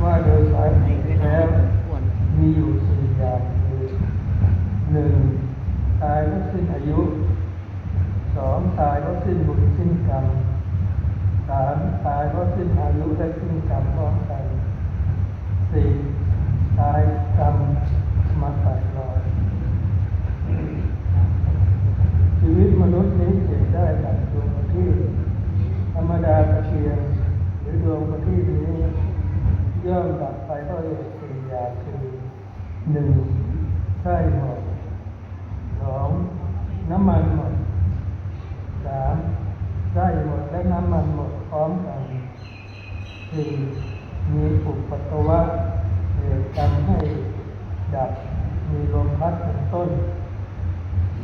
ว่าโดยสาเหตุแล้วมีอยู่สี่อย่างคือหนึ่งตายเพราะสิ้นอายุสองตายเพราะสิ้นบุญสิ้นกรรมสามตายเพราะสิ้นอายุและสิ้นกรรมพร้อมกันสี่ตายกรรมมาตัดรอนชีวิตมนุษย์นี้เกิดได้จากดวงประทีปธรรมดาตะเกียงหรือดวงประทีปนี้ย่อมดับไปเพราะเหตุสี่อย่างคือหนึ่งไส้หมดสองน้ำมันหมดสามไส้หมดและน้ำมันหมดพร้อมกันสี่มีปุปัตตวะเหตุทำให้ดับมีลมพัดเป็นต้น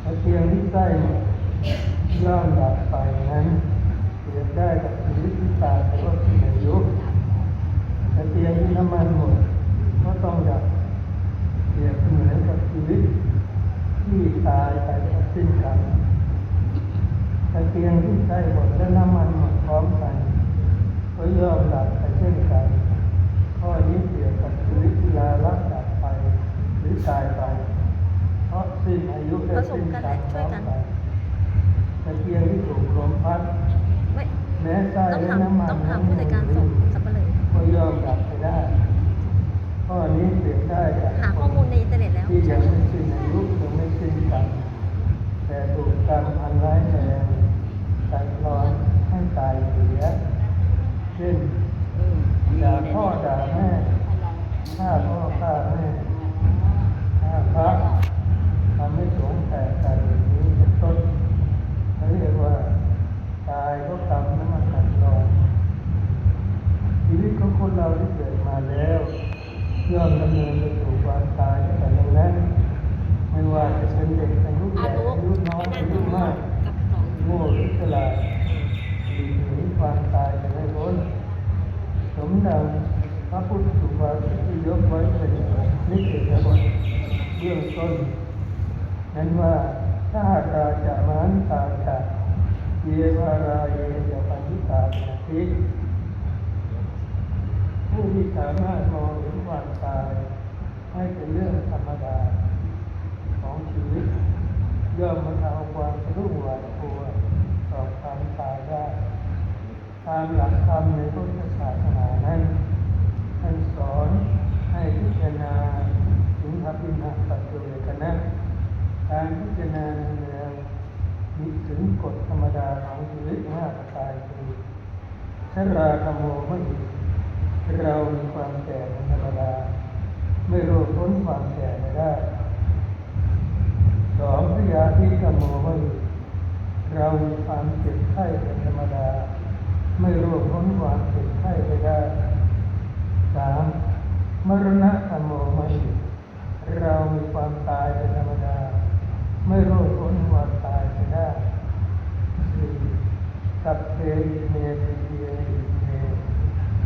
ตะเกียงที่ไส้หมดย่อมดับไปนั้นเปรียบได้กับชีวิตที่ตายเพราะสิ้นอายุตะเกียงที่น้ำมันหมดก็ต้องดับเปรียบเหมือนกับชีวิตที่ตายไปเพราะสิ้นกรรมตะเกียงที่ไส้หมดและน้ำมันหมดพร้อมกันก็ย่อมดับไปเช่นกันข้อนี้เปรียบกับชีวิตที่ลาลับดับไปหรือตายไปเพราะสิ้นอายุและสิ้นกรรมพร้อมกันตะเกียงที่ถูกลมพัดแม้ไส้และน้ำมันต้องทำผู้จัดการส่งสับปะเลอก็ย่อมดับไปได้ข้อนี้เปรียบได้จากหาข้อมูลในอินเทอร์เน็ตแล้วที่ยังไม่สิ้นอายุยังไม่สิ้นกรรมแต่ถูกกรรมอันร้ายแรงตัดรอนให้ตายเสียเช่นด่าพ่อด่าแม่ฆ่าพ่อฆ่าแม่ฆ่าพระทำให้สงฆ์แตกกันอย่างนี้เป็นต้นเขาเรียกว่าตายเพราะกรรมนั้นมันตัดรอนชีวิตของคนเราที่เกิดมาแล้วย่อมดำเนินไปสู่ความตายแต่ในนั้นไม่ว่าจะเป็นเด็กอายุใหญ่อายุน้อยอายุมากโง่หรือฉลาดหลีกหนีความตายจะไม่พ้นสมดังพระพุทธสุภาษิตที่ยกไว้เป็นนิเทศบทเบื้องต้นนั้นว่าถ้าราจะมันตาจะเยวาราเยจะปฏิตาเป็นทิผู้ที่สามารถมองเห็นความตายให้เป็นเรื่องธรรมดาของชีวิตย่อมบรรเทาความสะดุ้งหวาดกลัวต่อความตายได้ตามหลักธรรมในพุทธศาสนานั้นท่านสอนให้พิจารณาถึงอภินันทปัจจุเวทนะการพิจารณาเนืองมีถึงกฎธรรมดาของชีวิต5ประการคือชราธรรมโมมหิเรามีความแก่เป็นธรรมดาไม่รู้พ้นความแก่ไม่ได้สองพยาธิธรรมโมมหิเรามีความเจ็บไข้เป็นธรรมดาไม่รู้พ้นความเจ็บไข้ไม่ได้สามมรณะธรรมโมมหิเรามีความตายเป็นธรรมดาไม่รู้พ้นความตายไม่ได้สี่สัพเพเมติเยเม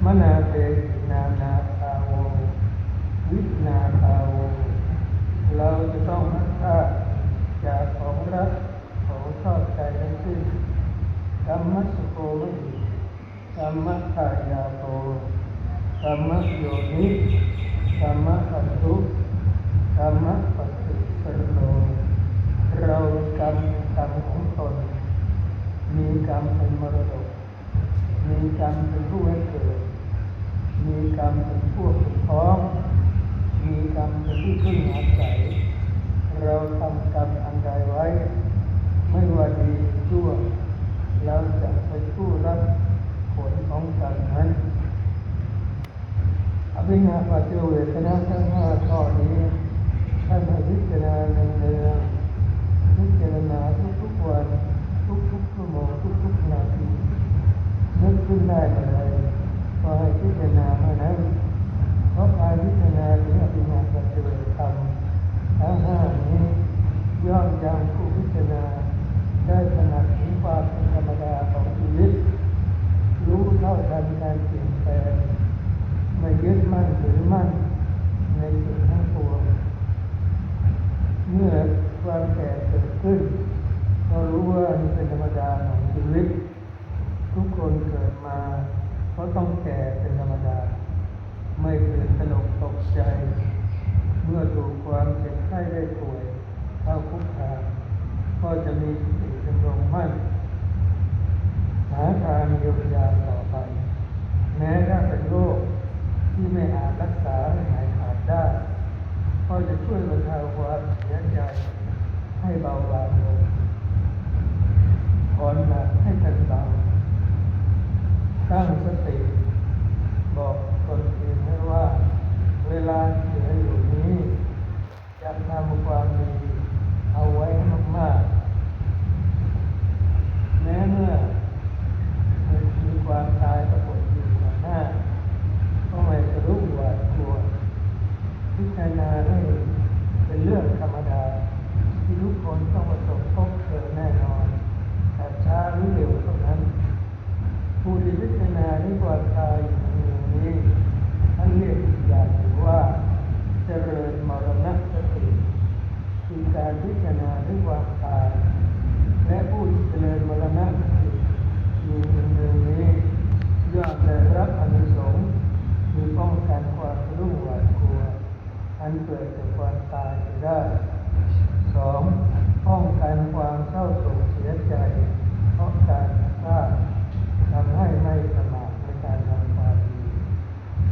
มนาเตนานาภาโววินาภาโวเราจะต้องรักษาจากของรักของชอบใจทั้งสิ้นกรรมสุโภมหิกรรมกายาโภกรรมโยนิกรรมปันตุกรรมปฏิสันโนเรากรรมของตนมีกรรมเป็นมรดกมีกรรมเป็นผู้ให้เกิดมีกรรมเป็นพวกเป็นพ้องมีกรรมเป็นที่พึ่งอาศัยเราทำกรรมอันใดไว้ไม่ว่าดีหรือชั่วเราจะเป็นผู้รับผลของกรรมนั้นอภิญญาปัจจเวทนาทั้ง5ข้อนี้ท่านให้พิจารณาเนืองๆพิจารณาทุกๆวันทุกๆชั่วโมงทุกๆนาทีนึกขึ้นได้เมื่อไรก็ให้พิจารณาเมื่อนั้นเพราะการพิจารณาถึงอภิญญาปัจจเวทธรรมทั้ง5นี้ย่อมยังผู้พิจารณาได้ถนัดถึงความเป็นธรรมดาของชีวิตรู้เท่าทันการเปลี่ยนแปลงไม่ยึดมั่นถือมั่นในสิ่งทั้งปวงเมื่อความแก่เกิดขึ้นก็รู้ว่านี่เป็นธรรมดาของชีวิตทุกคนเกิดมาก็ต้องแก่เป็นธรรมดา ความเจ็บไข้ได้ป่วยเข้าคุกคามก็จะมีสติดำรงมั่นหาทางเยียวยาต่อไปแม้ถ้าเป็นโรคที่ไม่อาจรักษาให้หายขาดได้ก็จะช่วยบรรเทาความเสียใจให้เบาบางลงผ่อนหนักให้เป็นเบาตั้งสติบอกตนเองให้ว่าเวลาที่เหลืออยู่นี้จะทำความดีเอาไว้มากๆแม้เมื่อมีความตายปรากฏอยู่ต่อหน้าก็ไม่สะดุ้งหวาดกลัวพิจารณาให้เป็นเรื่องธรรมดาที่ทุกคนต้องประสบพบเจอแน่นอนแต่ช้าหรือเร็วเท่านั้นผู้ที่พิจารณาด้วยความตายอยู่ในนี้ท่านเรียกอีกอย่างหนึ่งว่าเจริญมรณสติคือการพิจารณาด้วยความตายและผู้ที่เจริญมรณสติอยู่ในเมืองนี้ย่อมได้รับอานิสงส์มีป้องกันความสะดุ้งหวาดกลัวอันเกิดจากความตายไปได้ 2. ป้องกันความเศร้าโศกเสียใจเพราะการพลาดทำให้ไม่ประมาทในการทำความดี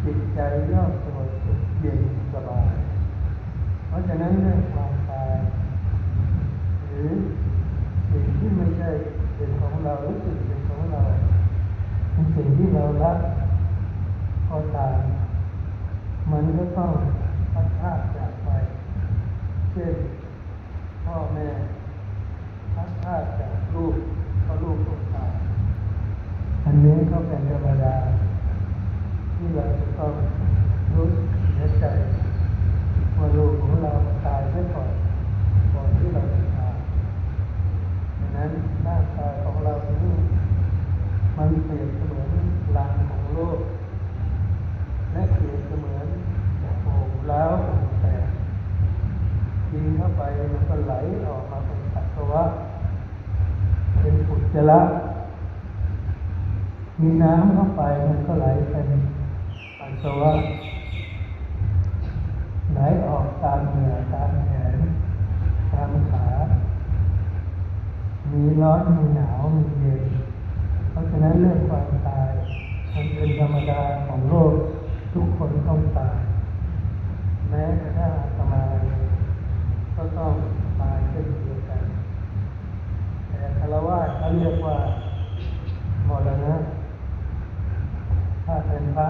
จิตใจย่อมสงบสุขเย็นสบายเพราะฉะนั้นเรื่องความตายหรือสิ่งที่ไม่ใช่เป็นของเราหรือสิ่งเป็นของเราเป็นสิ่งที่เรารักก็ตามมันก็ต้องพัดพรากจากไปเช่นพ่อแม่พัดพรากจากลูกก็ลูกต้องตายอันนี้ก็เป็นธรรมดาที่เราจะต้องรู้สึกเสียใจว่าลูกของเราตายซะก่อนที่เราจะตายดังนั้นร่างกายของเรานี้มันเปรียบเสมือนรังของโลกและเปรียบเสมือนโอ่งแล้วโอ่งแตกกินเข้าไปมันก็ไหลออกมาเป็นปัสสาวะเป็นอุจจาระมีน้ำเข้าไปมันก็ไหลเป็นปัสสาวะไหลออกตามเหนือตามแขนตามขามีร้อนมีหนาวมีเย็นเพราะฉะนั้นเรื่องความตายมันเป็นธรรมดาของโลกทุกคนต้องตายแม้กระทั่งอาตมาก็ต้องตายเช่นเดียวกันแต่ฆราวาสเขาเรียกว่ามรณะถ้าเป็นพระ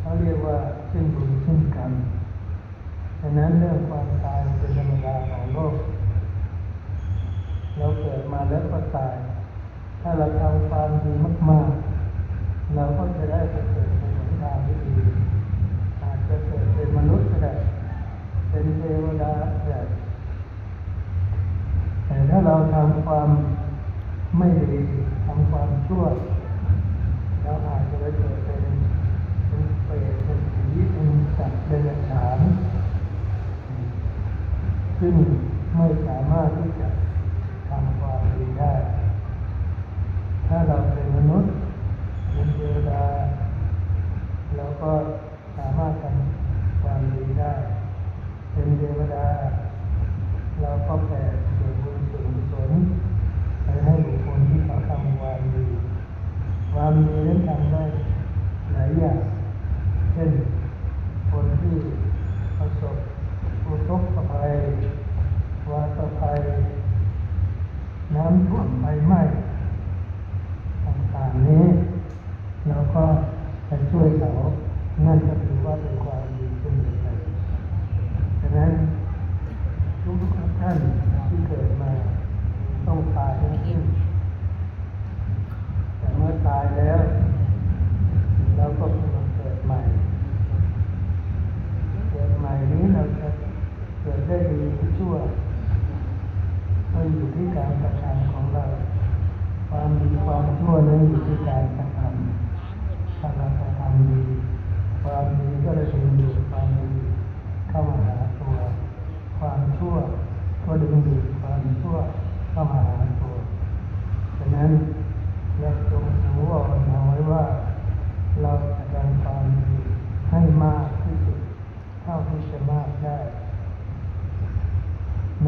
เขาเรียกว่าสิ้นบุญสิ้นกรรมฉะนั้นเรื่องความตายเป็นธรรมดาของโลกเราเกิดมาแล้วก็ตายถ้าเราทำความดีมากๆเราก็จะได้ไปเกิดในหนทางที่ดีอาจจะเกิดเป็นมนุษย์ก็ได้เป็นเทวดาก็ได้แต่ถ้าเราทำความไม่ดีทำความชั่วเราอาจจะไปเกิดเป็นเปรตเป็นผีเป็นสัตว์เดรัจฉานซึ่งไม่สามารถที่จะทำความดีได้ถ้าเราเป็นมนุษย์เป็นเทวดาเราก็สามารถทำความดีได้เป็นเทวดาเราก็แผ่ส่วนบุญส่วนกุศลไปให้บุคคลที่เขาทำความดีความดีนั้นทำได้หลายอย่างเช่นคนที่ประสบอุทกภัยวาตภัยน้ำท่วมไฟไหม้ต่างๆนี้เราก็ไปช่วยเขานั่นก็ถือว่าเป็นความดีเช่นเดียวกันฉะนั้นทุกท่านที่เกิดมาต้องตายทั้งสิ้นแต่เมื่อตายแล้วเราก็มาเกิดใหม่เกิดใหม่นี้เราจะเกิดได้ดีหรือชั่วก็อยู่ที่การกระทำของเราความดีความชั่วนั้นอยู่ที่การกระทำถ้าเรากระทำดีความดีก็จะดึงดูดความดี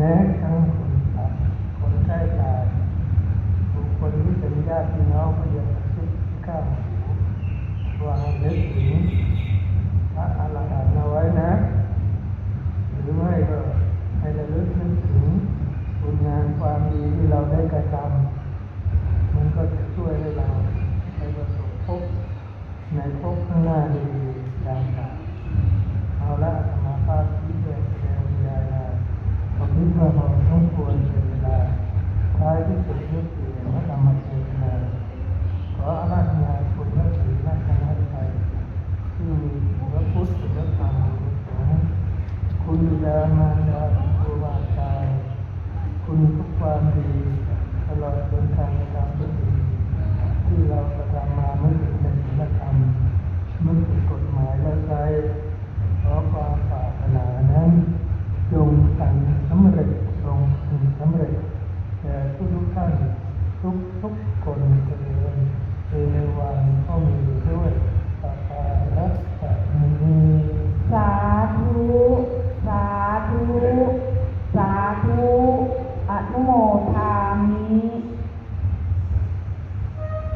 แม้ทั้งคนตัดคนใกล้ตายบุคคลที่เป็นญาติพี่น้องก็ยังคิดข้ามหูวางนึกถึงพระอรหันต์เอาไว้นะหรือไม่ก็ให้ระลึกนึกถึงคุณงานความดีที่เราได้กระทำมันก็จะช่วยให้เราไปประสบพบในภพข้างหน้าดีๆดังกล่าวเอาละธรรมภาพที่เกิดแสดงวิญญาณผมคิดว่าเราต้องควรเป็นเวลาท้ายที่สุดยุติพระธรรมเทศนาขออาราธนาคุณพระศรีรัตนตรัยที่มีพระพุทธพระธรรมพระสงฆ์คุณบิดามารดาครูบาอาจารย์คุณทุกความดีตลอดจนการกระทำที่ดีที่เรากระทำมาไม่ผิดในศีลธรรมไม่ผิดกฎหมายและใจขอความปรารถนานั้นจงสั่งสำเร็จทรงสำเร็จแก่ทุกท่านทุกคนเถิดในวันก็มีด้วยประการฉะนี้ สาธุ สาธุ สาธุ อนุโม